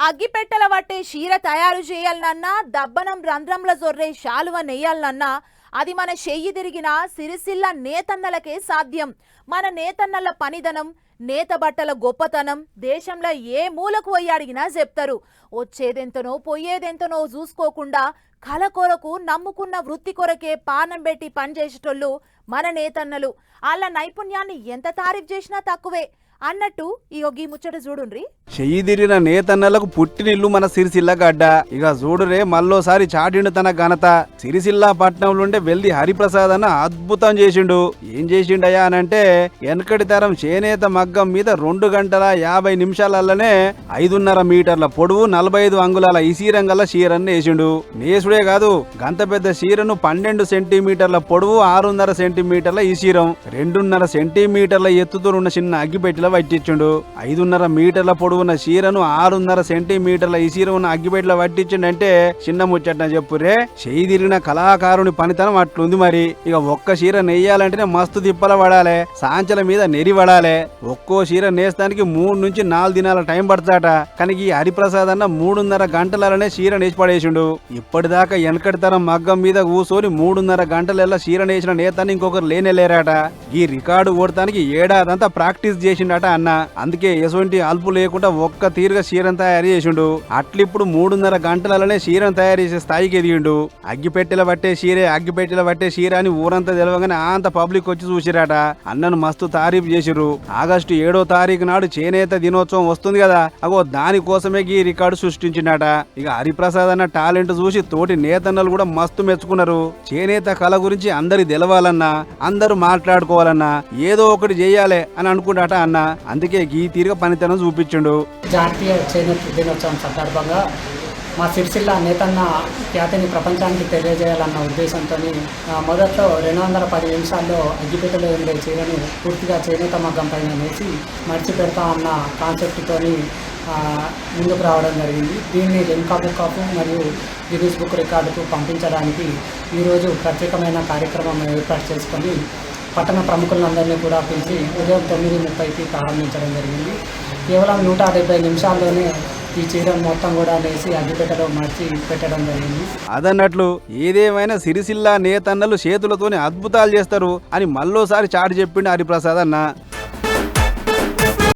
అగ్గిపెట్టెల పట్టే చీర తయారు చేయాలన్నా దబ్బనం రంధ్రంల జొర్రే శాలువ నెయ్యాలన్నా అది మన చెయ్యి తిరిగిన సిరిసిల్ల నేతన్నలకే సాధ్యం. మన నేతన్నల పనిదనం, నేత బట్టల గొప్పతనం దేశంలో ఏ మూలకు పోయి అడిగినా చెప్తారు. వచ్చేదెంతనో పోయేదెంతనో చూసుకోకుండా కళ కొరకు నమ్ముకున్న వృత్తి కొరకే పానం పెట్టి పనిచేసేటోళ్ళు మన నేతన్నలు. వాళ్ళ నైపుణ్యాన్ని ఎంత తారీఫ్ చేసినా తక్కువే అన్నట్టు ఈ ముచ్చట చూడుండ్రి. చెయ్యిదిరిన నేతన్నలకు పుట్టినిల్లు మన సిరిసిల్ల గడ్డ. ఇక చూడురే మళ్ళోసారి చాటిండు తన ఘనత. సిరిసిల్ల పట్నంలోండే వెల్ది హరిప్రసాద్ అన్న అద్భుతం చేసిండు. ఏం చేసిండయా అనంటే వెనకటి తరం చేనేత మగ్గం మీద 2 గంటల 50 నిమిషాలల్లనే 5.5 మీటర్ల పొడవు 45 అంగుళాల ఇసీరంగల చీరను వేసిండు. నేసుడే కాదు, గంత పెద్ద చీరను 12 సెంటీమీటర్ల పొడవు 6.5 సెంటీమీటర్ల ఇసీరం 2.5 సెంటీమీటర్ల ఎత్తుతో ఉన్న చిన్న అగ్గిపెట్టిలో పట్టించుండు. 5.5 మీటర్ల పొడవున్న చీరను 6.5 సెంటీమీటర్ల ఇసీరం ఉన్న అగ్గిపెట్టిలో పట్టించిండంటే చిన్న ముచ్చట చెప్పురే. చేయి తిరిగిన కళాకారుని పనితనం అట్లుంది మరి. ఇక ఒక్క చీర నెయ్యాలంటేనే మస్తు తిప్పల పడాలే, సాంచల మీద నెరి పడాలే. ఒక్కో చీర నేస్తానికి 3 నుంచి 4 దినాల టైం పడతాట. కానీ ఈ హరిప్రసాద్ అన్న 3.5 గంటలనే చీర నేసి పడేసిండు. ఇప్పటిదాకా వెనకటి తరం మగ్గం మీద కూసోని 3.5 గంటలెల్లా చీర నేసిన నేతని ఇంకొకరు లేనేలేరాట. ఈ రికార్డు ఓడటానికి ఏడాదంతా ప్రాక్టీస్ చేసిండట అన్న. అందుకే ఎటువంటి అల్పు లేకుండా ఒక్క తీరుగా చీరను తయారు చేసిండు. అట్లిప్పుడు 3.5 గంటలనే చీరను తయారు చేసే స్థాయికి ఎదిగిండు. అగ్గిపెట్టెల పట్టే చీర అని ఊరంతా తెలవగానే అంత పబ్లిక్ వచ్చి చూసిరాట. అన్నను మస్తు తారీఫ్ చేసిర్రు. ఆగస్టు 7వ తారీఖు నాడు చేనేత దినోత్సవం వస్తుంది కదా, అగో దానికోసమే ఈ రికార్డు సృష్టించిండట. ఇక హరిప్రసాద్ అన్న టాలెంట్ చూసి తోటి నేతన్నలు కూడా మస్తు మెచ్చుకున్నారు. చేనేత కళ గురించి అందరి తెలవాలన్నా, అందరూ మాట్లాడుకోవాలన్నా ఏదో ఒకటి చేయాలి అని అనుకుంటాట అన్న. అందుకే ఈ తీరుగా పనితనం చూపించిండు. జాతీయ చేనేత దినోత్సవం సందర్భంగా మా సిరిసిల్ల నేతన్న ఖ్యాతిని ప్రపంచానికి తెలియజేయాలన్న ఉద్దేశంతో మొదట్లో 210 నిమిషాల్లో అగ్గిపెట్టెలో ఉండే చీరను పూర్తిగా చేనేత మగ్గం పైన వేసి మర్చి పెడతా అన్న కాన్సెప్ట్తో ముందుకు రావడం జరిగింది. దీన్ని లిమ్కా బుక్ ఆఫ్ మరియు గిన్నీస్ బుక్ రికార్డుకు పంపించడానికి ఈరోజు ప్రత్యేకమైన కార్యక్రమం ఏర్పాటు చేసుకొని పట్టణ ప్రముఖులందరినీ కూడా పిలిచి ఉదయం 9:30కి ప్రారంభించడం జరిగింది. కేవలం 170 నిమిషాల్లోనే ఈ చీరను మొత్తం కూడా వేసి అగ్గిపెట్టెలో మార్చి పెట్టడం జరిగింది. అదన్నట్లు ఏదేమైనా సిరిసిల్ల నేతన్నలు చేతులతోనే అద్భుతాలు చేస్తారు అని మళ్ళోసారి చాటి చెప్పిండు హరిప్రసాద్ అన్న.